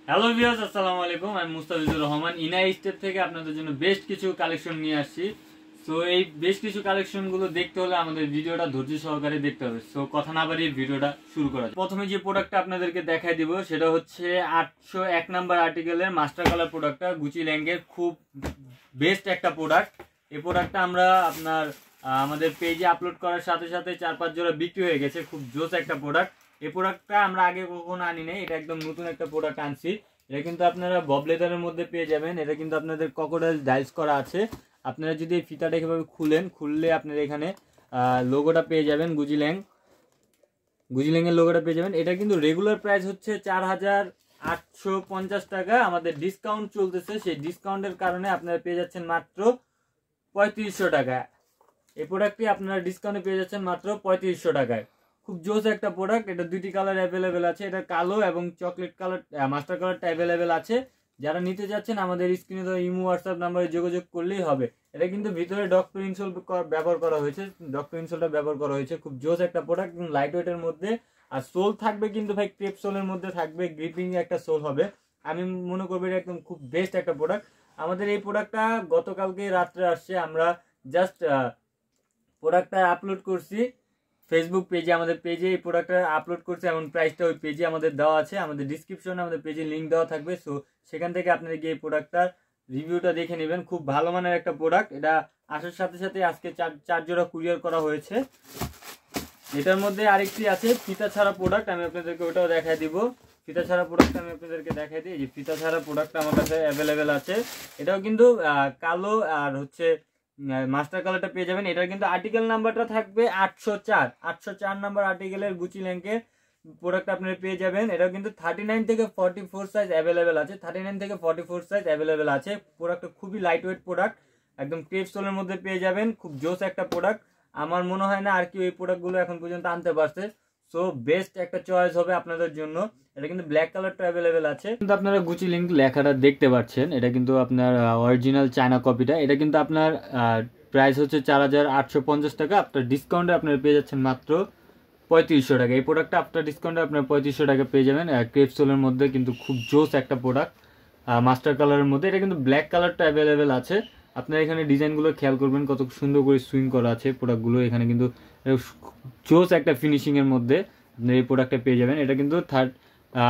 Hello viewers, আসসালামু আলাইকুম। আমি মুস্তাফিজুর রহমান ইনা স্টেপ থেকে আপনাদের জন্য বেশ কিছু কালেকশন নিয়ে আসছি। সো এই বেশ কিছু কালেকশন গুলো দেখতে হলে আমাদের ভিডিওটা ধৈর্য সহকারে দেখতে হবে। সো কথা না বাড়িয়ে ভিডিওটা শুরু করা যাক। প্রথমে যে প্রোডাক্টটা আপনাদেরকে দেখাই দিব সেটা হচ্ছে 801 নাম্বার আর্টিকেলের মাস্টার কালার প্রোডাক্টটা, গুচি ল্যাঙ্গের খুব বেস্ট একটা প্রোডাক্ট। এই প্রোডাক্টটা আমরা আপনার আমাদের পেজে আপলোড করার সাথে সাথে 4-5 জোড়া বিক্রি হয়ে গেছে। খুব জোস একটা প্রোডাক্ট। এই প্রোডাক্টটা আমরা আগে কখনো আনি নাই, এটা একদম নতুন একটা প্রোডাক্ট আনছি। এটা কিন্তু আপনারা বব লেদারের মধ্যে পেয়ে যাবেন। এটা কিন্তু আপনাদের ক্রোকোডাইল ডাইস করা আছে। আপনারা যদি এই ফিতাটা এভাবে খুললে আপনারা এখানে লোগোটা পেয়ে যাবেন, গুজিল্যাং এর লোগোটা পেয়ে যাবেন। এটা কিন্তু রেগুলার প্রাইস হচ্ছে 4850 টাকা। আমাদের ডিসকাউন্ট চলতেছে, সেই ডিসকাউন্টের কারণে আপনারা পেয়ে যাচ্ছেন মাত্র 3500 টাকা। এই প্রোডাক্টটি আপনারা ডিসকাউন্টে পেয়ে যাচ্ছেন মাত্র 3500 টাকায়। খুব জোস একটা প্রোডাক্ট। এটা দুইটি কালার অ্যাভেলেবেল আছে, এটা কালো এবং চকলেট কালার, মাস্টার কালারটা অ্যাভেলেবেল আছে। যারা নিতে যাচ্ছেন আমাদের স্ক্রিনে তো ইমো হোয়াটসঅ্যাপ নাম্বারে যোগাযোগ করলেই হবে। এটা কিন্তু ভিতরে ডক্টর ইনসোল ব্যবহার করা হয়েছে, ডক্টর ইনসোলটা ব্যবহার করা হয়েছে। খুব জোস একটা প্রোডাক্ট, লাইট ওয়েটের মধ্যে। আর সোল থাকবে কিন্তু ভাই ক্রেপ সোলের মধ্যে থাকবে, গ্রিপিং একটা সোল হবে। আমি মনে করবো এটা একদম খুব বেস্ট একটা প্রোডাক্ট। আমাদের এই প্রোডাক্টটা গতকালকে রাত্রে আসছে, আমরা জাস্ট প্রোডাক্টটা আপলোড করছি ফেসবুক পেজে, আমাদের পেজে এই প্রোডাক্টটা আপলোড করছি এবং প্রাইসটা ওই পেজে আমাদের দেওয়া আছে। আমাদের ডিসক্রিপশনে আমাদের পেজে লিঙ্ক দেওয়া থাকবে। সো সেখান থেকে আপনারা গিয়ে এই প্রোডাক্টটার রিভিউটা দেখে নেবেন। খুব ভালো মানের একটা প্রোডাক্ট। এটা আসার সাথে সাথে আজকে চার জোড়া কুরিয়ার করা হয়েছে। এটার মধ্যে আরেকটি আছে ফিতা ছাড়া প্রোডাক্ট, আমি আপনাদেরকে ওটাও দেখাই দিব। ফিতা ছাড়া প্রোডাক্ট আমি আপনাদেরকে দেখাই দিই। যে ফিতা ছাড়া প্রোডাক্ট আমার কাছে অ্যাভেলেবেল আছে। এটাও কিন্তু কালো আর হচ্ছে মাস্টার কালারটা পেয়ে যাবেন। এটার কিন্তু আর্টিকেল নাম্বারটা থাকবে 804 নাম্বার আর্টিকেলের গুচি ল্যাঙ্কের প্রোডাক্ট আপনারা পেয়ে যাবেন। এটাও কিন্তু 39 থেকে 44 সাইজ অ্যাভেলেবেল আছে, 39 থেকে 44 সাইজ অ্যাভেলেবেল আছে। প্রোডাক্টটা খুবই লাইট ওয়েট প্রোডাক্ট, একদম ক্রেপ সোলের মধ্যে পেয়ে যাবেন। খুব জোস একটা প্রোডাক্ট। আমার মনে হয় না আর কি এই প্রোডাক্টগুলো এখন পর্যন্ত আনতে পারছে। সো বেস্ট একটা চয়েস হবে আপনাদের জন্য। এটা কিন্তু ব্ল্যাক কালারটা অ্যাভেলেবেল আছে। কিন্তু আপনারা গুচি লিঙ্ক লেখাটা দেখতে পাচ্ছেন, এটা কিন্তু আপনার অরিজিনাল চায়না কপিটা। এটা কিন্তু আপনার প্রাইস হচ্ছে 4850 টাকা। আপনার ডিসকাউন্টে আপনারা পেয়ে যাচ্ছেন মাত্র 3500 টাকা। এই প্রোডাক্টটা আপনার ডিসকাউন্টে আপনার 3500 টাকা পেয়ে যাবেন। ক্রেপ সোলের মধ্যে কিন্তু খুব জোস একটা প্রোডাক্ট, মাস্টার কালারের মধ্যে। এটা কিন্তু ব্ল্যাক কালারটা অ্যাভেলেবেল আছে। আপনারা এখানে ডিজাইনগুলো খেয়াল করবেন, কত সুন্দর করে সুইং করা আছে প্রোডাক্টগুলো। এখানে কিন্তু জোস একটা ফিনিশিংয়ের মধ্যে আপনার এই প্রোডাক্টটা পেয়ে যাবেন। এটা কিন্তু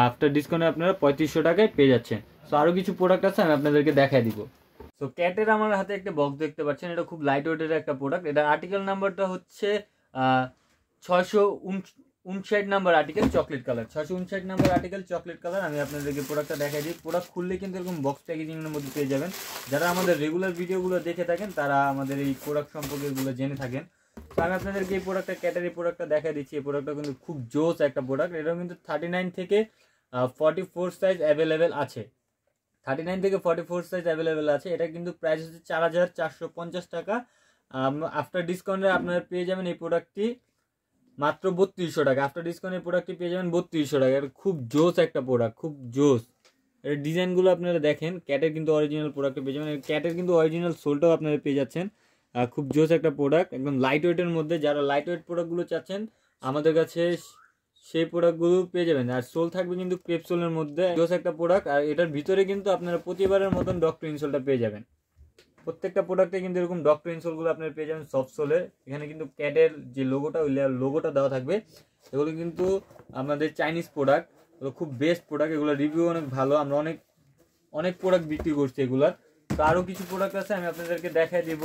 আফটার ডিসকাউন্টে আপনারা 3500 টাকায় পেয়ে যাচ্ছেন। সো আরও কিছু প্রোডাক্ট আছে, আমি আপনাদেরকে দেখাই দিব। সো ক্যাটের আমার হাতে একটা বক্স দেখতে পাচ্ছেন। এটা খুব লাইট ওয়েটের একটা প্রোডাক্ট। এটা আর্টিকেল নাম্বারটা হচ্ছে 659 number article, chocolate colour. 659 number article, chocolate colour. আমি আপনাদেরকে প্রোডাক্টটা দেখাই দিই। প্রোডাক্ট খুললে কিন্তু এরকম বক্স প্যাকেজিংয়ের মধ্যে পেয়ে যাবেন। যারা আমাদের রেগুলার ভিডিওগুলো দেখে থাকেন তারা আমাদের এই প্রোডাক্ট সম্পর্কে এগুলো জেনে থাকেন। তো আমি আপনাদেরকে এই প্রোডাক্টটা ক্যাটারি প্রোডাক্টটা দেখা দিচ্ছি। এই প্রোডাক্টটা কিন্তু খুব জোস একটা প্রোডাক্ট। এটাও কিন্তু 39 থেকে 44 সাইজ অ্যাভেলেবেল আছে। 39 থেকে 44 সাইজ অ্যাভেলেবেল আছে। এটা কিন্তু প্রাইস হচ্ছে 4450 টাকা। আফটার ডিসকাউন্টে আপনারা পেয়ে যাবেন এই প্রোডাক্টটি মাত্র 3200 টাকা। আফটার ডিসকাউন্টে প্রোডাক্টটি পেয়ে যাবেন 3200 টাকা। এটা খুব জোস একটা প্রোডাক্ট, খুব জোস। এর ডিজাইনগুলো আপনারা দেখেন। ক্যাটের কিন্তু অরিজিনাল প্রোডাক্টে পেয়ে যাবেন। ক্যাটের কিন্তু অরিজিনাল সোলটাও আপনারা পেয়ে যাচ্ছেন। খুব জোস একটা প্রোডাক্ট, একদম লাইট ওয়েটের মধ্যে। যারা লাইট ওয়েট প্রোডাক্টগুলো চাচ্ছেন আমাদের কাছে সেই প্রোডাক্টগুলো পেয়ে যাবেন। আর সোল থাকবে কিন্তু ক্রেপ সোলের মধ্যে, জোস একটা প্রোডাক্ট। আর এটার ভিতরে কিন্তু আপনারা প্রতিবারের মতন ডক্টর ইনসোলটা পেয়ে যাবেন। প্রত্যেকটা প্রোডাক্টে কিন্তু এরকম ডক্টর ইনসোলগুলো আপনারা পেয়ে যাবেন সফট সোলে। এখানে কিন্তু ক্যাটের যে লোগোটা, ওই লোগোটা দেওয়া থাকবে। এগুলো কিন্তু আমাদের চাইনিজ প্রোডাক্ট, এগুলো খুব বেস্ট প্রোডাক্ট। এগুলো রিভিউ অনেক ভালো, আমরা অনেক প্রোডাক্ট বিক্রি করছি এগুলার। তো আরও কিছু প্রোডাক্ট আছে, আমি আপনাদেরকে দেখাই দিব।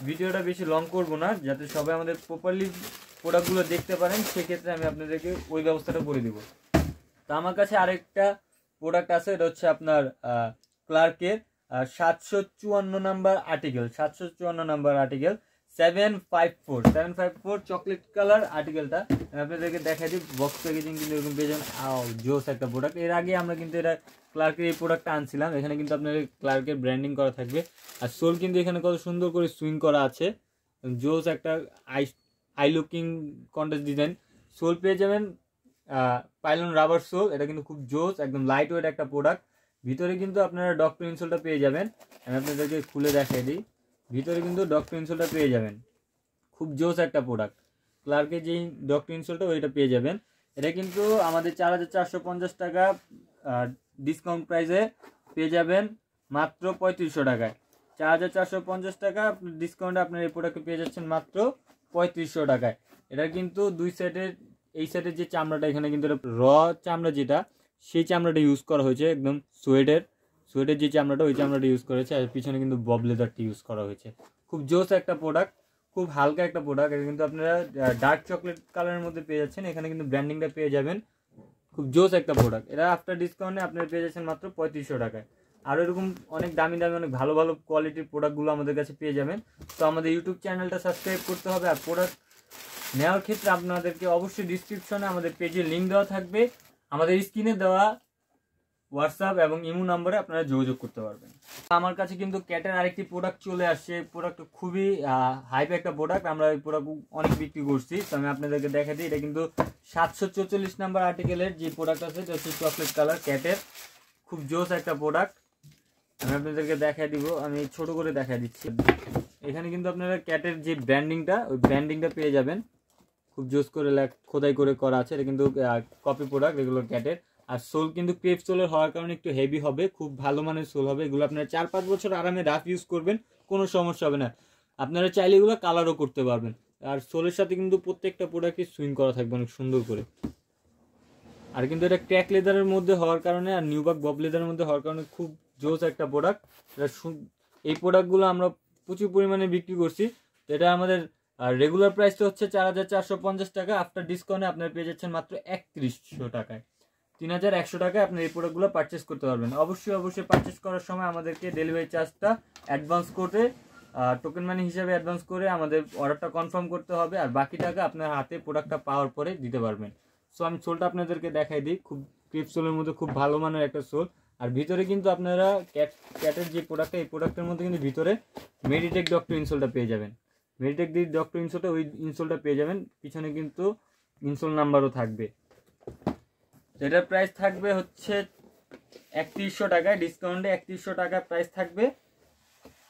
ভিডিওটা বেশি লং করব না, যাতে সবাই আমাদের প্রপারলি প্রোডাক্টগুলো দেখতে পারেন। সেক্ষেত্রে আমি আপনাদেরকে ওই ব্যবস্থাটা করে দিব। তো আমার কাছে আরেকটা প্রোডাক্ট আছে, এটা হচ্ছে আপনার ক্লার্কের 754 number article, 754 number article 754 chocolate colour আর্টিকেলটা আমি আপনাদেরকে দেখাই দিই। বক্স প্যাকেজিং কিন্তু এরকম পেয়ে যাবেন। জোস একটা প্রোডাক্ট। এর আগে আমরা কিন্তু এটা ক্লার্কের এই প্রোডাক্টটা আনছিলাম। এখানে কিন্তু আপনার ক্লার্কের ব্র্যান্ডিং করা থাকবে। আর সোল কিন্তু এখানে কত সুন্দর করে সুইং করা আছে। জোস একটা eye looking contest design sole পেয়ে যাবেন। Phylon rubber sole. এটা কিন্তু খুব জোস, একদম লাইট ওয়েট একটা প্রোডাক্ট। ভিতরে কিন্তু আপনারা ডক্টর ইনসোলটা পেয়ে যাবেন। আমি আপনাদেরকে খুলে দেখাই দিই। ভিতরে কিন্তু ডক্টর ইনসোলটা পেয়ে যাবেন। খুব জোস একটা প্রোডাক্ট। ক্লার্কের যেই ডক্টর ইনসোলটা ওইটা পেয়ে যাবেন। এটা কিন্তু আমাদের 4450 টাকা ডিসকাউন্ট প্রাইসে পেয়ে যাবেন মাত্র 3500 টাকায়। 4450 টাকা ডিসকাউন্টে আপনার এই প্রোডাক্টে পেয়ে যাচ্ছেন মাত্র 3500 টাকায়। এটা কিন্তু দুই সাইডের, এই সাইডের যে চামড়াটা এখানে কিন্তু র চামড়া যেটা, সেই চামড়াটা ইউজ করা হয়েছে, একদম সোয়েটের যে চামড়াটা, ওই চামড়াটা ইউজ করেছে। আর পিছনে কিন্তু বব লেদারটি ইউজ করা হয়েছে। খুব জোস একটা প্রোডাক্ট, খুব হালকা একটা প্রোডাক্ট। এটা কিন্তু আপনারা ডার্ক চকলেট কালারের মধ্যে পেয়ে যাচ্ছেন। এখানে কিন্তু ব্র্যান্ডিংটা পেয়ে যাবেন। খুব জোস একটা প্রোডাক্ট। এটা আফটার ডিসকাউন্টে আপনারা পেয়ে যাচ্ছেন মাত্র 3500 টাকায়। আর এরকম অনেক দামি অনেক ভালো ভালো কোয়ালিটির প্রোডাক্টগুলো আমাদের কাছে পেয়ে যাবেন। তো আমাদের ইউটিউব চ্যানেলটা সাবস্ক্রাইব করতে হবে। আর প্রোডাক্ট নেওয়ার ক্ষেত্রে আপনাদেরকে অবশ্যই ডিসক্রিপশনে আমাদের পেজের লিঙ্ক দেওয়া থাকবে। আমাদের স্ক্রিনে দেওয়া হোয়াটসঅ্যাপ এবং ইমো নম্বরে আপনারা যোগাযোগ করতে পারবেন। আমার কাছে কিন্তু ক্যাটের আরেকটি প্রোডাক্ট চলে আসছে। প্রোডাক্ট খুবই হাইপ একটা প্রোডাক্ট। আমরা এই প্রোডাক্ট অনেক বিক্রি করছি। তো আমি আপনাদেরকে দেখা দিই, এটা কিন্তু 744 নাম্বার আর্টিকেলের যে প্রোডাক্ট আছে, এটা হচ্ছে চকলেট কালার ক্যাটের। খুব জোস একটা প্রোডাক্ট। আমি আপনাদেরকে দেখাই দিব, আমি ছোট করে দেখাই দিচ্ছি। এখানে কিন্তু আপনারা ক্যাটের যে ব্র্যান্ডিংটা, ওই ব্র্যান্ডিংটা পেয়ে যাবেন। খুব জোস করে খোদাই করে করা আছে। এটা কিন্তু কপি প্রোডাক্ট, এগুলো ক্যাটের। আর সোল কিন্তু ক্রেপ সোলের হওয়ার কারণে একটু হেভি হবে, খুব ভালো মানের সোল হবে। এগুলো আপনারা 4-5 বছর আরামে রাফ ইউজ করবেন, কোনো সমস্যা হবে না। আপনারা চাইলে এগুলো কালারও করতে পারবেন। আর সোলের সাথে কিন্তু প্রত্যেকটা প্রোডাক্টই সুইং করা থাকবে অনেক সুন্দর করে। আর কিন্তু এটা ক্র্যাক লেদারের মধ্যে হওয়ার কারণে আর নিউবাক বব লেদারের মধ্যে হওয়ার কারণে খুব জোস একটা প্রোডাক্ট। এই প্রোডাক্টগুলো আমরা প্রচুর পরিমাণে বিক্রি করছি। তো এটা আমাদের রেগুলার প্রাইসটা হচ্ছে 4450 টাকা। আফটার ডিসকাউন্টে আপনারা পেয়ে যাচ্ছেন মাত্র 3100 টাকায়। 3100 টাকায় আপনি এই প্রোডাক্টগুলো পারচেস করতে পারবেন। অবশ্যই পারচেস করার সময় আমাদেরকে ডেলিভারি চার্জটা অ্যাডভান্স করে, টোকেন মানি হিসাবে অ্যাডভান্স করে আমাদের অর্ডারটা কনফার্ম করতে হবে। আর বাকি টাকা আপনার হাতে প্রোডাক্টটা পাওয়ার পরে দিতে পারবেন। সো আমি সোলটা আপনাদেরকে দেখাই দিই। খুব ক্রিপ সোলের মধ্যে খুব ভালো মানের একটা সোল। আর ভিতরে কিন্তু আপনারা ক্যাটের যে প্রোডাক্টটা, এই প্রোডাক্টের মধ্যে কিন্তু ভিতরে মেডিটেক ডক্টর ইনসোলটা পেয়ে যাবেন। মেডিটেক দি ডক্টর ইনসোলটা, ওই ইনসোলটা পেয়ে যাবেন। পিছনে কিন্তু ইনসোল নাম্বারও থাকবে। এটার প্রাইস থাকবে হচ্ছে 3100 টাকায়। ডিসকাউন্টে 3100 টাকা প্রাইস থাকবে।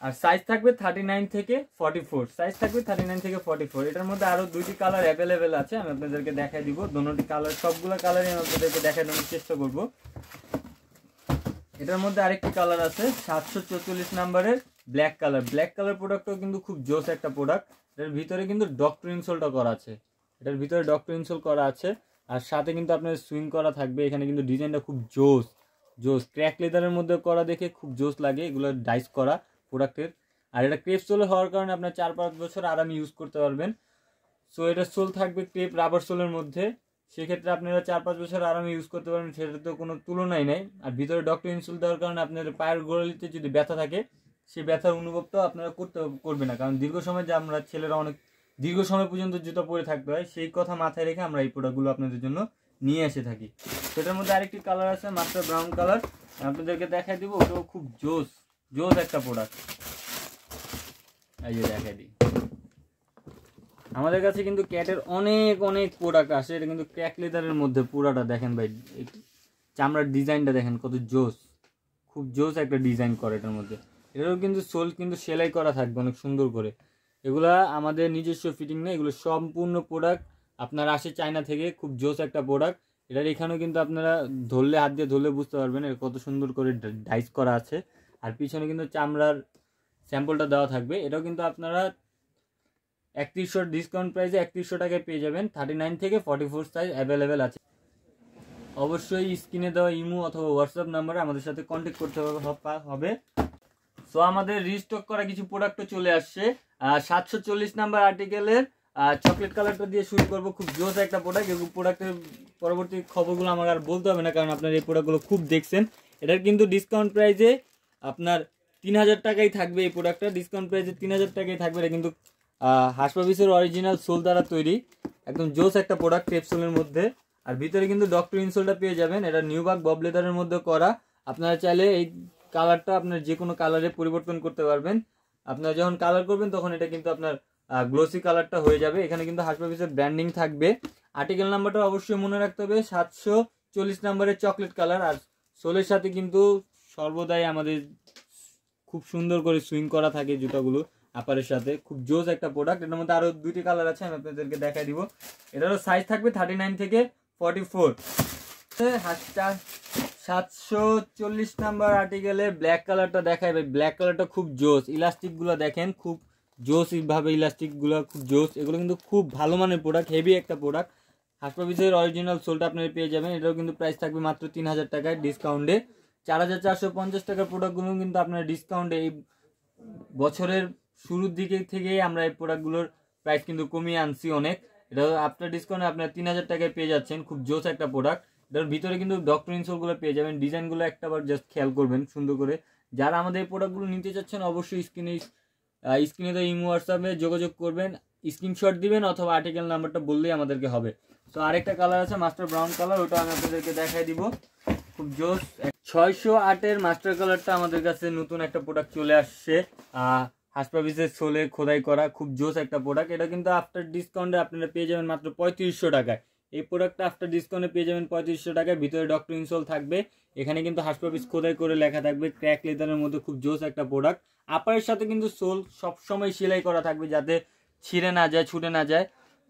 আর সাইজ থাকবে 39 থেকে 44। সাইজ থাকবে 39 থেকে 44। এটার মধ্যে আরো দুইটি কালার অ্যাভেলেবেল আছে, আমি আপনাদেরকে দেখাই দিব। দুটি কালার, সবগুলো কালারই আমি আপনাদেরকে দেখানোর চেষ্টা করব। এটার মধ্যে আরেকটি কালার আছে 744 নাম্বারের ব্ল্যাক কালার। ব্ল্যাক কালার প্রোডাক্টও কিন্তু খুব জোস একটা প্রোডাক্ট। এটার ভিতরে কিন্তু ডক্টর ইনসোলটা করা আছে। এটার ভিতরে ডক্টর ইনসোল করা আছে। আর সাথে কিন্তু আপনার সুইং করা থাকবে। এখানে কিন্তু ডিজাইনটা খুব জোস ক্র্যাক লেদারের মধ্যে করা দেখে খুব জোস লাগে এগুলো ডাইস করা প্রোডাক্টের। আর এটা ক্রেপ সোল হওয়ার কারণে আপনার 4-5 বছর আরামে ইউজ করতে পারবেন। সো এটা সোল থাকবে ক্রেপ রাবার সোলের মধ্যে। সেক্ষেত্রে আপনারা 4-5 বছর আরামে ইউজ করতে পারবেন, সেটা তো কোনো তুলনাই নেই। আর ভিতরে ডক্টর ইনসোল দেওয়ার কারণে আপনাদের পায়ের গোড়ালিতে যদি ব্যথা থাকে, সেই ব্যথার অনুভবটাও আপনারা করবে না। কারণ দীর্ঘ সময় যে আমরা ছেলেরা অনেক দীর্ঘ সময় পর্যন্ত জুতো পরে থাকতে হয়, সেই কথা মাথায় রেখে আমরা এই প্রোডাক্টগুলো আপনাদের জন্য নিয়ে এসে থাকি। সেটার মধ্যে আরেকটি কালার আছে মাত্র ব্রাউন কালার, আপনাদেরকে দেখাই দিব। ওটাও খুব জোস একটা প্রোডাক্ট। এই যে দেখাই দিই, আমাদের কাছে কিন্তু ক্যাটের অনেক প্রোডাক্ট আসে। এটা কিন্তু ক্র্যাক লেদারের মধ্যে পুরাটা দেখেন ভাই, চামড়ার ডিজাইনটা দেখেন কত জোস, খুব জোস একটা ডিজাইন করে এটার মধ্যে। এটারও কিন্তু সোল কিন্তু সেলাই করা থাকবে অনেক সুন্দর করে। এগুলা আমাদের নিজস্ব ফিটিং নেই, এগুলো সম্পূর্ণ প্রোডাক্ট আপনার আসে চায়না থেকে। খুব জোস একটা প্রোডাক্ট। এটার এখানেও কিন্তু আপনারা ধরলে, হাত দিয়ে ধরলে বুঝতে পারবেন এর কত সুন্দর করে ডাইস করা আছে। আর পিছনে কিন্তু চামড়ার স্যাম্পলটা দেওয়া থাকবে। এটাও কিন্তু আপনারা 3100 ডিসকাউন্ট প্রাইসে 3100 টাকায় পেয়ে যাবেন। 39 থেকে 44 সাইজ অ্যাভেলেবেল আছে। অবশ্যই স্ক্রিনে দেওয়া ইমো অথবা হোয়াটসঅ্যাপ নাম্বারে আমাদের সাথে কন্ট্যাক্ট করতে হবে। সো আমাদের রিস্টক করা কিছু প্রোডাক্টও চলে আসছে। 740 নাম্বার আর্টিকেলের চকলেট কালারটা দিয়ে শুরু করবো। খুব জোস একটা প্রোডাক্ট। এই প্রোডাক্টের পরবর্তী খবরগুলো আমার আর বলতে হবে না, কারণ আপনারা এই প্রোডাক্টগুলো খুব দেখছেন। এটার কিন্তু ডিসকাউন্ট প্রাইসে আপনার 3000 টাকাই থাকবে। এই প্রোডাক্টটা ডিসকাউন্ট প্রাইসে 3000 টাকাই থাকবে। এটা কিন্তু হাসপাবিসের অরিজিনাল সোল দ্বারা তৈরি, একদম জোস একটা প্রোডাক্ট ক্রেপ সোলের মধ্যে। আর ভিতরে কিন্তু ডক্টর ইনসোলটা পেয়ে যাবেন। এটা নিউবাক বব লেদারের মধ্যে করা। আপনারা চাইলে এই কালারটা আপনার যে কোনো কালারে পরিবর্তন করতে পারবেন। আপনারা যখন কালার করবেন তখন এটা কিন্তু আপনার গ্লোসি কালারটা হয়ে যাবে। এখানে কিন্তু হাসপাবিসের ব্র্যান্ডিং থাকবে। আর্টিকেল নাম্বারটা অবশ্যই মনে রাখতে হবে, 740 নাম্বারের চকলেট কালার। আর সোলের সাথে কিন্তু সর্বদাই আমাদের খুব সুন্দর করে সুইং করা থাকে জুতাগুলো আপারের সাথে। খুব জোস একটা প্রোডাক্ট। এটার মধ্যে আরো দুইটি কালার আছে, আমি আপনাদেরকে দেখাই দিব। এটারও সাইজ থাকবে 39 থেকে 44। 740 নাম্বার আর্টিকেলে ব্ল্যাক কালারটা দেখাই ভাই, ব্ল্যাক কালারটা খুব জোস, ইলাস্টিক গুলো দেখেন খুব জোস ভাবে, ইলাস্টিক গুলো খুব জোস, এগুলো কিন্তু খুব ভালো মানের প্রোডাক্ট, হেভি একটা প্রোডাক্ট। হাসপাবিজের অরিজিনাল সোলটা আপনারা পেয়ে যাবেন, এটাও কিন্তু প্রাইস থাকবে মাত্র 3000 টাকায় ডিসকাউন্টে। 4450 টাকার প্রোডাক্টগুলো কিন্তু আপনারা ডিসকাউন্টে এই বছরের শুরুর দিকে থেকে আমরা এই প্রোডাক্টগুলোর প্রাইস কিন্তু কমিয়ে আনছি অনেক। এটা আফটার ডিসকাউন্টে আপনারা 3000 টাকায় পেয়ে যাচ্ছেন, খুব জোস একটা প্রোডাক্ট। এটার ভিতরে কিন্তু ডক্টর ইনসোলগুলো পেয়ে যাবেন, ডিজাইনগুলো একটাবার জাস্ট খেয়াল করবেন সুন্দর করে। যারা আমাদের এই প্রোডাক্টগুলো নিতে চাচ্ছেন অবশ্যই স্ক্রিনে তো ইমো হোয়াটসঅ্যাপে যোগাযোগ করবেন, স্ক্রিনশট দিবেন অথবা আর্টিকেল নাম্বারটা বললেই আমাদেরকে হবে। তো আরেকটা কালার আছে মাস্টার ব্রাউন কালার, ওটা আমি আপনাদেরকে দেখাই দিব, খুব জোস। 608-এর মাস্টার কালারটা আমাদের কাছে নতুন একটা প্রোডাক্ট চলে আসছে, হাসপাবিসের সোলে খোদাই করা, খুব জোস একটা প্রোডাক্ট। এটা কিন্তু আফটার ডিসকাউন্টে আপনারা পেয়ে যাবেন মাত্র 3500 টাকায়। এই প্রোডাক্টটা আফটার ডিসকাউন্টে পেয়ে যাবেন 3500 টাকায়। ভিতরে ডক্টর ইনসোল থাকবে, এখানে কিন্তু হাসপাবিস খোদাই করে লেখা থাকবে, ক্র্যাক লেদারের মধ্যে খুব জোস একটা প্রোডাক্ট। আপারের সাথে কিন্তু সোল সবসময় সেলাই করা থাকবে যাতে ছিঁড়ে না যায়, ছুটে না যায়।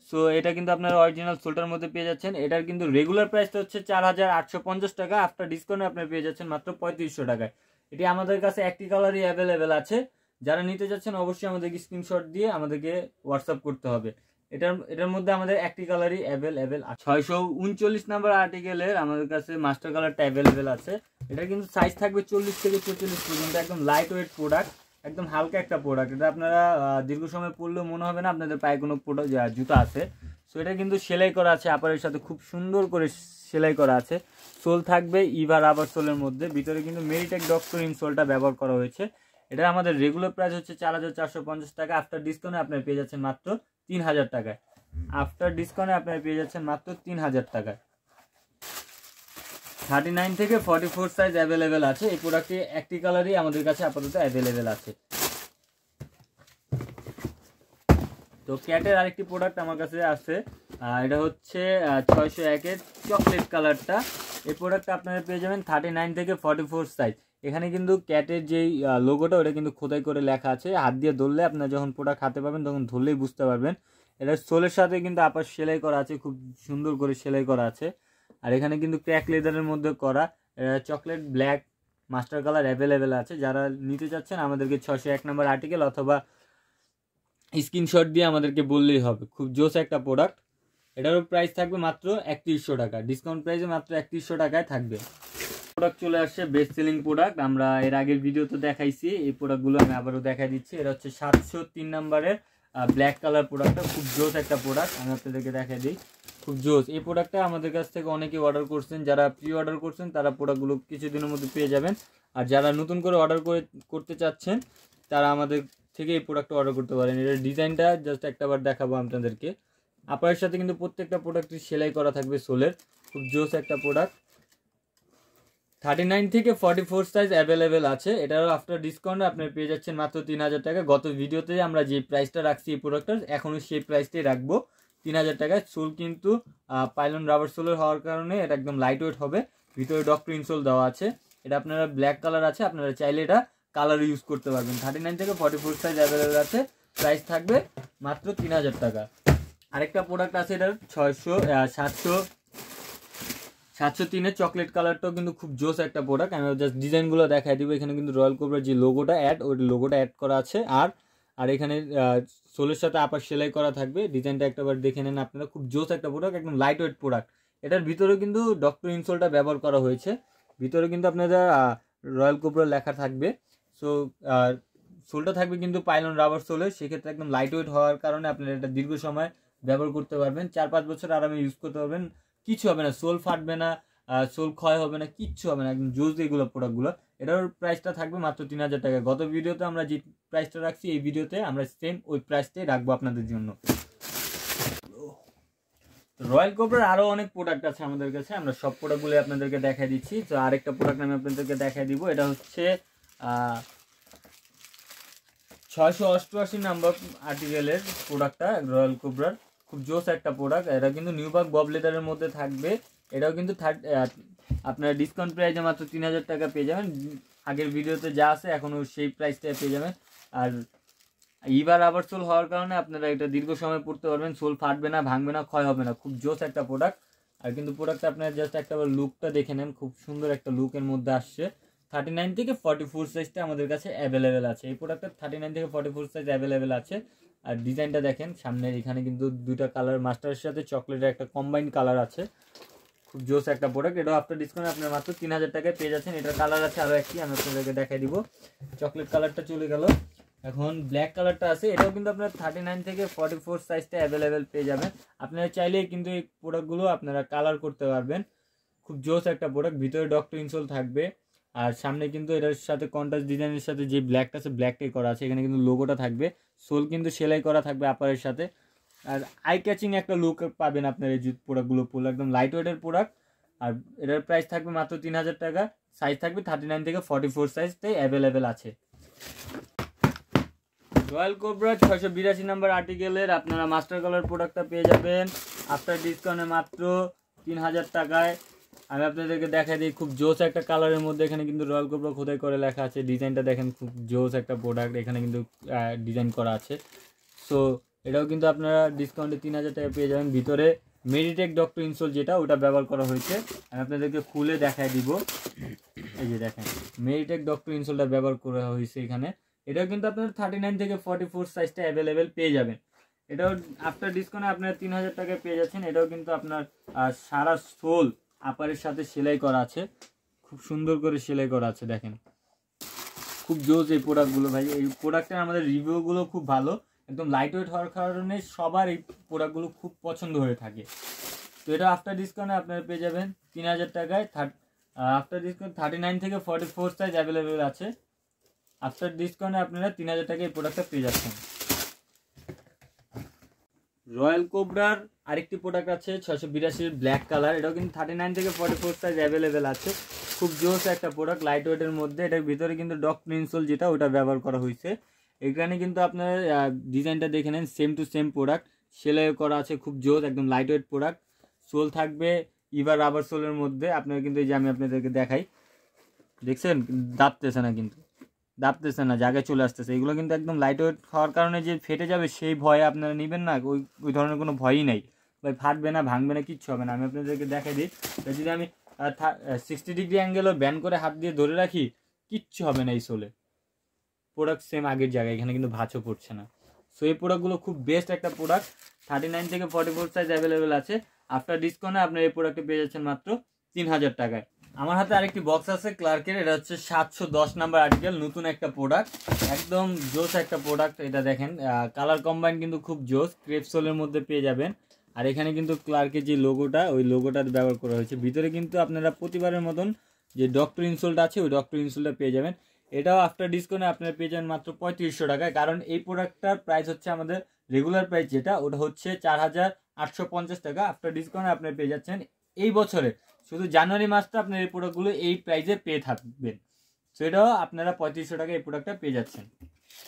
সো এটা কিন্তু আপনারা অরিজিনাল সোলটার মধ্যে পেয়ে যাচ্ছেন। এটার কিন্তু রেগুলার প্রাইসটা হচ্ছে 4850 টাকা, আফটার ডিসকাউন্টে আপনারা পেয়ে যাচ্ছেন মাত্র 3500 টাকায়। এটি আমাদের কাছে একটি কালারই অ্যাভেলেবেল আছে, যারা নিতে যাচ্ছেন অবশ্যই আমাদেরকে স্ক্রিনশট দিয়ে আমাদেরকে হোয়াটসঅ্যাপ করতে হবে। এটার মধ্যে আমাদের একটি কালারই অ্যাভেলেবেল আছে। 639 নাম্বার আর্টিকেলের আমাদের কাছে মাস্টার কালারটা অ্যাভেলেবেল আছে। এটা কিন্তু সাইজ থাকবে 40 থেকে 44 পর্যন্ত, একদম লাইট ওয়েট প্রোডাক্ট, একদম হালকা একটা প্রোডাক্ট। এটা আপনারা দীর্ঘ সময় পরলেও মনে হবে না আপনাদের পায়ে কোনো জুতা আছে। সো এটা কিন্তু সেলাই করা আছে, আপারের সাথে খুব সুন্দর করে সেলাই করা আছে। সোল থাকবে ইভা রাবার সোলের মধ্যে, ভিতরে কিন্তু মেরিটেক ডক্টর ইনসোলটা ব্যবহার করা হয়েছে। এটা আমাদের রেগুলার প্রাইস হচ্ছে 4450 টাকা, আফটার ডিসকাউন্টে আপনারা পেয়ে যাচ্ছেন মাত্র 3000 টাকায়। আফটার ডিসকাউন্টে আপনারা পেয়ে যাচ্ছেন মাত্র 3000 টাকায়। 39 থেকে 44 সাইজ অ্যাভেলেবেল আছে। এই প্রোডাক্টে একটি কালারই আমাদের কাছে আপাতত অ্যাভেলেবেল আছে। তো ক্যাটের আরেকটি প্রোডাক্ট আমার কাছে আছে, এটা হচ্ছে 601-এর চকলেট কালারটা। এই প্রোডাক্টটা আপনারা পেয়ে যাবেন 39 থেকে 44 সাইজ। এখানে কিন্তু ক্যাটের যেই লোগোটা ওটা কিন্তু খোদাই করে লেখা আছে, হাত দিয়ে ধরলে আপনারা যখন প্রোডাক্ট হাতে পাবেন তখন ধরলেই বুঝতে পারবেন। এটা সোলের সাথে কিন্তু আপার সেলাই করা আছে, খুব সুন্দর করে সেলাই করা আছে। আর এখানে কিন্তু ক্র্যাক লেদারের মধ্যে করা, chocolate black master colour available আছে। যারা নিতে চাচ্ছেন আমাদেরকে 601 নাম্বার আর্টিকেল অথবা স্ক্রিনশট দিয়ে আমাদেরকে বললেই হবে, খুব জোস একটা প্রোডাক্ট। এটারও প্রাইস থাকবে মাত্র 3100 টাকা, ডিসকাউন্ট প্রাইসে মাত্র 3100 টাকায় থাকবে। প্রোডাক্ট চলে আসছে বেস্ট সেলিং প্রোডাক্ট, আমরা এর আগের ভিডিওতে দেখাইছি, এই প্রোডাক্টগুলো আমি আবারও দেখাই দিচ্ছি। এটা হচ্ছে 703 নাম্বারের ব্ল্যাক কালার প্রোডাক্টটা, খুব জোস একটা প্রোডাক্ট, আমি আপনাদেরকে দেখাই দিই, খুব জোস। এই প্রোডাক্টটা আমাদের কাছ থেকে অনেকে অর্ডার করছেন, যারা প্রি অর্ডার করছেন তারা প্রোডাক্টগুলো কিছুদিনের মধ্যে পেয়ে যাবেন। আর যারা নতুন করে অর্ডার করতে চাচ্ছেন তারা আমাদের থেকে এই প্রোডাক্টটা অর্ডার করতে পারেন। এটার ডিজাইনটা জাস্ট একটাবার দেখাবো আপনাদেরকে। আপনার সাথে কিন্তু প্রত্যেকটা প্রোডাক্টই সেলাই করা থাকবে সোলের, খুব জোস একটা প্রোডাক্ট। 39 থেকে 44 সাইজ অ্যাভেলেবেল আছে। এটারও আফটার ডিসকাউন্টে আপনার পেয়ে যাচ্ছেন মাত্র 3000 টাকা। গত ভিডিওতে আমরা যে প্রাইসটা রাখছি এই প্রোডাক্টটার, এখনও সেই প্রাইসটাই রাখবো 3000 টাকায়। সোল কিন্তু পাইলন রাবার সোলের হওয়ার কারণে এটা একদম লাইট ওয়েট হবে, ভিতরে ডক্টর ইনসোল দেওয়া আছে। এটা আপনারা ব্ল্যাক কালার আছে, আপনারা চাইলে এটা কালার ইউজ করতে পারবেন। 39 থেকে 44 সাইজ অ্যাভেলেবেল আছে, প্রাইস থাকবে মাত্র 3000 টাকা। আরেকটা প্রোডাক্ট আছে, এটার 703-এর চকলেট কালারটাও কিন্তু খুব জোস একটা প্রোডাক্ট। আমি জাস্ট ডিজাইনগুলো দেখাই দিব। এখানে কিন্তু রয়্যাল কোবরার যে লোগোটা ওই লোগোটা অ্যাড করা আছে। আর এখানে সোলের সাথে আপার সেলাই করা থাকবে। ডিজাইনটা একটাবার দেখে নেন আপনারা, খুব জোস একটা প্রোডাক্ট, একদম লাইট ওয়েট প্রোডাক্ট। এটার ভিতরে কিন্তু ডক্টর ইনসোলটা ব্যবহার করা হয়েছে, ভিতরে কিন্তু আপনাদের রয়্যাল কোবরা লেখা থাকবে। সো সোলটা থাকবে কিন্তু পাইলন রাবার সোলের, সেক্ষেত্রে একদম লাইট ওয়েট হওয়ার কারণে আপনারা এটা দীর্ঘ সময় ব্যবহার করতে পারবেন, 4-5 বছর আরামে ইউজ করতে পারবেন, কিছু হবে না, সোল ফাটবে না, সোল ক্ষয় হবে না, কিচ্ছু হবে না, একদম জোস এগুলো প্রোডাক্টগুলো। এটার প্রাইসটা থাকবে মাত্র 3000 টাকা। গত ভিডিওতে আমরা যে প্রাইসটা রাখছি এই ভিডিওতে আমরা সেম ওই প্রাইসটাই রাখবো আপনাদের জন্য। রয়্যাল কোবরার আরও অনেক প্রোডাক্ট আছে আমাদের কাছে, আমরা সব প্রোডাক্টগুলো আপনাদেরকে দেখাই দিচ্ছি। তো আরেকটা প্রোডাক্ট আমি আপনাদেরকে দেখাই দিব, এটা হচ্ছে 688 নাম্বার আর্টিকেলের প্রোডাক্টটা, রয়্যাল কোবরার খুব জোস একটা প্রোডাক্ট। এটা কিন্তু নিউবার্ক বব লেদারের মধ্যে থাকবে। এটাও কিন্তু আপনার ডিসকাউন্ট প্রাইসে মাত্র 3000 টাকা পেয়ে যাবেন। আগের ভিডিওতে যা আছে এখনও সেই প্রাইসটাই পেয়ে যাবেন। আর ইভার রাবার সোল হওয়ার কারণে আপনারা এটা দীর্ঘ সময় পড়তে পারবেন, সোল ফাটবে না, ভাঙবে না, ক্ষয় হবে না, খুব জোস একটা প্রোডাক্ট। আর কিন্তু প্রোডাক্টটা আপনার জাস্ট একটা লুকটা দেখে নেন, খুব সুন্দর একটা লুকের মধ্যে আসছে। 39 থেকে 44 সাইজটা আমাদের কাছে অ্যাভেলেবেল আছে। এই প্রোডাক্টটা 39 থেকে 44 সাইজ অ্যাভেলেবেল আছে। আর ডিজাইনটা দেখেন সামনের এখানে কিন্তু দুইটা কালার, মাস্টারের সাথে চকলেটের একটা কম্বাইন্ড কালার আছে, খুব জোস একটা প্রোডাক্ট। এটাও আফটার ডিসকাউন্ট আপনার মাত্র 3000 টাকায় পেয়ে যাচ্ছেন। এটার কালার আছে আরও একটি, আমি আপনাদেরকে দেখাই দিব। চকলেট কালারটা চলে গেল, এখন ব্ল্যাক কালারটা আছে। এটাও কিন্তু আপনার 39 থেকে 44 সাইজটা অ্যাভেলেবেল পেয়ে যাবেন। আপনারা চাইলে কিন্তু এই প্রোডাক্টগুলো আপনারা কালার করতে পারবেন। খুব জোস একটা প্রোডাক্ট, ভিতরে ডক্টর ইনসোল থাকবে। আর সামনে কিন্তু এটার সাথে কন্ট্রাস্ট ডিজাইনের সাথে যে ব্ল্যাকটা আছে ব্ল্যাকটাই করা আছে, এখানে কিন্তু লোগোটা থাকবে, সোল কিন্তু সেলাই করা থাকবে আপারের সাথে। আর আই ক্যাচিং একটা লুক পাবেন আপনার এই প্রোডাক্টগুলো পুরো একদম লাইট ওয়েটের প্রোডাক্ট। আর এটার প্রাইস থাকবে মাত্র 3000 টাকা। সাইজ থাকবে 39 থেকে 44 সাইজটাই অ্যাভেলেবেল আছে। রয়্যাল কোবরা 682 নাম্বার আর্টিকেলের আপনারা মাস্টার কালার প্রোডাক্টটা পেয়ে যাবেন আফটার ডিসকাউন্টে মাত্র 3000 টাকায়। আমি আপনাদেরকে দেখাই দিই, খুব জোস একটা কালারের মধ্যে এখানে কিন্তু রয়্যাল কোবরা খোদাই করে লেখা আছে। ডিজাইনটা দেখেন, খুব জোস একটা প্রোডাক্ট, এখানে কিন্তু ডিজাইন করা আছে। সো এটাও কিন্তু আপনারা ডিসকাউন্টে 3000 টাকা পেয়ে যাবেন। ভিতরে মেডিটেক ডক্টর ইনসোল যেটা ওটা ব্যবহার করা হয়েছে, আমি আপনাদেরকে খুলে দেখাই দিব। এই যে দেখেন মেডিটেক ডক্টর ইনসোলটা ব্যবহার করা হয়েছে এখানে। এটাও কিন্তু আপনার 39 থেকে 44 সাইজটা অ্যাভেলেবেল পেয়ে যাবেন। এটাও আফটার ডিসকাউন্টে আপনারা 3000 টাকায় পেয়ে যাচ্ছেন। এটাও কিন্তু আপনার সারা সোল আপারের সাথে সেলাই করা আছে, খুব সুন্দর করে সেলাই করা আছে। দেখেন খুব জোস এই প্রোডাক্টগুলো ভাই। এই প্রোডাক্টের আমাদের রিভিউগুলো খুব ভালো, একদম লাইট ওয়েট হওয়ার কারণে সবার এই প্রোডাক্টগুলো খুব পছন্দ হয়ে থাকে। তো এটা আফটার ডিসকাউন্টে আপনারা পেয়ে যাবেন 3000 টাকায়। আফটার ডিসকাউন্ট 39 থেকে 44 সাইজ অ্যাভেলেবেল আছে। আফটার ডিসকাউন্টে আপনারা 3000 টাকায় এই প্রোডাক্টটা পেয়ে যাচ্ছেন। রয়্যাল কোবরার আরেকটি প্রোডাক্ট আছে 682 ব্ল্যাক কালার। এটাও কিন্তু 39 থেকে 44 সাইজ অ্যাভেলেবেল আছে। খুব জোস একটা প্রোডাক্ট, লাইট ওয়েটের মধ্যে। এটার ভিতরে কিন্তু ডক্টর ইনসোল যেটা ওটা ব্যবহার করা হয়েছে। এখানে কিন্তু আপনার ডিজাইনটা দেখে নেন, সেম টু সেম প্রোডাক্ট, সেলাই করা আছে, খুব জোস একদম লাইট ওয়েট প্রোডাক্ট। সোল থাকবে ইভার রাবার সোলের মধ্যে। আপনারা কিন্তু এই যে আমি আপনাদেরকে দেখাই, দেখছেন দাবতেছে না, কিন্তু দাবতেছে না, জায়গায় চলে আসতেছে। এগুলো কিন্তু একদম লাইট ওয়েট হওয়ার কারণে যে ফেটে যাবে সেই ভয়ে আপনারা নেবেন না, ওই ধরনের কোনো ভয়ই নাই ভাই। ফাটবে না, ভাঙবে না, কিচ্ছু হবে না। আমি আপনাদেরকে দেখাই দিই, যদি আমি 60 ডিগ্রি অ্যাঙ্গেলও ব্যান করে হাত দিয়ে ধরে রাখি, কিচ্ছু হবে না এই সোলে। প্রোডাক্ট সেম আগের জায়গায়, এখানে কিন্তু ভাঁজও পড়ছে না। সো এই প্রোডাক্টগুলো খুব বেস্ট একটা প্রোডাক্ট। 39 থেকে 44 সাইজ অ্যাভেলেবেল আছে। আফটার ডিসকাউন্টে আপনার এই প্রোডাক্টে পেয়ে যাচ্ছেন মাত্র 3000 টাকায়। আমার হাতে আরেকটি বক্স আছে ক্লার্কের, এটা হচ্ছে 710 নাম্বার আর্টিকেল, নতুন একটা প্রোডাক্ট, একদম জোস একটা প্রোডাক্ট। এটা দেখেন কালার কম্বাইন কিন্তু খুব জোস, ক্রেপ সোলের মধ্যে পেয়ে যাবেন। আর এখানে কিন্তু ক্লার্কের যে লোগোটা, ওই লোগোটা ব্যবহার করা হয়েছে। ভিতরে কিন্তু আপনারা প্রতিবারের মতন যে ডক্টর ইনসোলটা আছে ওই ডক্টর ইনসোলটা পেয়ে যাবেন। এটাও আফটার ডিসকাউন্টে আপনারা পেয়ে যাবেন মাত্র 3500 টাকায়। কারণ এই প্রোডাক্টটার প্রাইস হচ্ছে আমাদের রেগুলার প্রাইস যেটা, ওটা হচ্ছে 4850 টাকা। আফটার ডিসকাউন্টে আপনারা পেয়ে যাচ্ছেন এই বছরে শুধু জানুয়ারি মাসটা আপনার এই প্রোডাক্টগুলো এই প্রাইসে পেয়ে থাকবেন। সো এটাও আপনারা 3500 টাকা এই প্রোডাক্টটা পেয়ে যাচ্ছেন।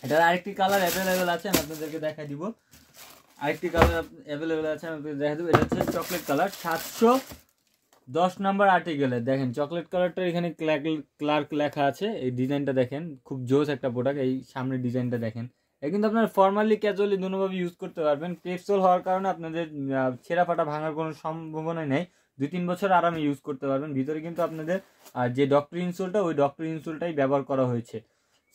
এটার আরেকটি কালার অ্যাভেলেবেল আছে, আমি আপনাদেরকে দেখাই দিব। আরেকটি কালার অ্যাভেলেবেল আছে, আমি আপনাদের দেখাই দেবো। এটা হচ্ছে চকলেট কালার, 710 নাম্বার আর্টিকেলে। দেখেন চকলেট কালারটা এখানে ক্লার্ক লেখা আছে। এই ডিজাইনটা দেখেন, খুব জোস একটা প্রোডাক্ট। এই সামনের ডিজাইনটা দেখেন, এটা কিন্তু আপনার ফর্মালি ক্যাজুয়ালি দুটোভাবে ইউজ করতে পারবেন। ক্রেপ সোল হওয়ার কারণে আপনাদের ছেঁড়া ফাটা ভাঙার কোনো সম্ভাবনা নেই, 2-3 বছর আরামে ইউজ করতে পারবেন। ভিতরে কিন্তু আপনাদের যে ডক্টর ইনসোলটা, ওই ডক্টর ইনসোলটাই ব্যবহার করা হয়েছে।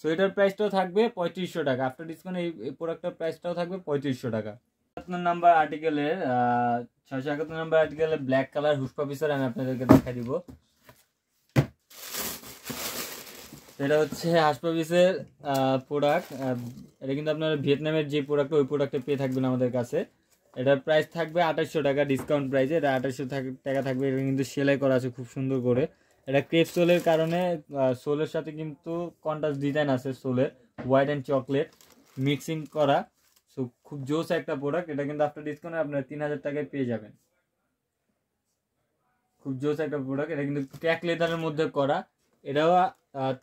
সো এটার প্রাইসটাও থাকবে 3500 টাকা। আফটার ডিসকাউন্ট এই প্রোডাক্টের প্রাইসটাও থাকবে 3500 টাকা। 71 নাম্বার আর্টিকেলের 671 নাম্বার আর্টিকেলের ব্ল্যাক কালার হুস পাপিসার আমি আপনাদেরকে দেখাই দিব। এটা হচ্ছে হাসপাপিসের প্রোডাক্ট। এটা কিন্তু আপনার ভিয়েতনামের যে প্রোডাক্ট, ওই প্রোডাক্টে পেয়ে থাকবেন আমাদের কাছে। এটার প্রাইস থাকবে 2800 টাকা ডিসকাউন্ট প্রাইসে। এটা 2800 টাকা থাকবে। এটা কিন্তু সেলাই করা আছে খুব সুন্দর করে। এটা ক্রেপ সোলের কারণে সোলের সাথে কিন্তু কন্ট্রাস্ট ডিজাইন আছে, সোলের হোয়াইট অ্যান্ড চকলেট মিক্সিং করা। সো খুব জোস একটা প্রোডাক্ট। এটা কিন্তু আফটার ডিসকাউন্টে আপনারা 3000 টাকায় পেয়ে যাবেন। খুব জোস একটা প্রোডাক্ট। এটা কিন্তু ক্র্যাক লেদারের মধ্যে করা। এটাও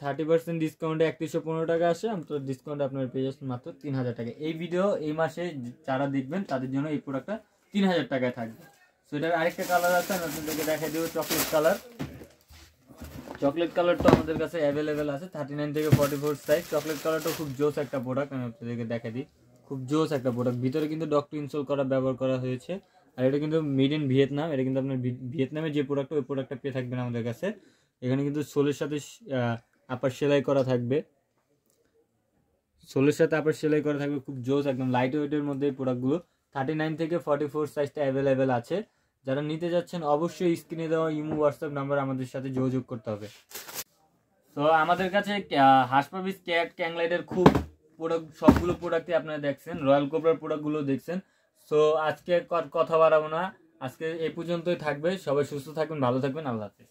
30% ডিসকাউন্টে 3115 টাকা আসে। তো ডিসকাউন্টে আপনার পেয়ে যাচ্ছেন মাত্র 3000 টাকা। এই ভিডিও এই মাসে যারা দেখবেন তাদের জন্য এই প্রোডাক্টটা 3000 টাকায় থাকবে। সো এটার আরেকটা কালার আছে, আমি আপনাদেরকে দেখাই দেবো, চকলেট কালার। চকলেট কালারটা আমাদের কাছে অ্যাভেলেবেল আছে 39 থেকে 44 সাইজ। চকলেট কালারটা খুব জোস একটা প্রোডাক্ট, আমি আপনাদেরকে দেখাই দিই। খুব জোস একটা প্রোডাক্ট। ভিতরে কিন্তু ডক্টর ইনসোল করা ব্যবহার করা হয়েছে। আর এটা কিন্তু মেড ইন ভিয়েতনাম, এটা কিন্তু আপনার ভিয়েতনামের যে প্রোডাক্ট ওই প্রোডাক্টটা পেয়ে থাকবেন আমাদের কাছে। এখানে কিন্তু সোলের সাথে আপার সেলাই করা থাকবে, সোলের সাথে আপার সেলাই করা থাকবে, খুব জোস একদম লাইট ওয়েটের মধ্যে এই প্রোডাক্টগুলো। 39 থেকে 44 সাইজটা অ্যাভেলেবেল আছে। যারা নিতে যাচ্ছেন অবশ্যই স্ক্রিনে দেওয়া ইমো হোয়াটসঅ্যাপ নাম্বার আমাদের সাথে যোগাযোগ করতে হবে। তো আমাদের কাছে হাসপাবিস ক্যাট ক্যাংলাইডের খুব প্রোডাক্ট, সবগুলো প্রোডাক্টই আপনারা দেখছেন, রয়্যাল কোবরার প্রোডাক্টগুলো দেখছেন। সো আজকে কথা বাড়াবো না, আজকে এই পর্যন্তই থাকবে। সবাই সুস্থ থাকবেন, ভালো থাকবেন, আল্লাহ হাফেজ।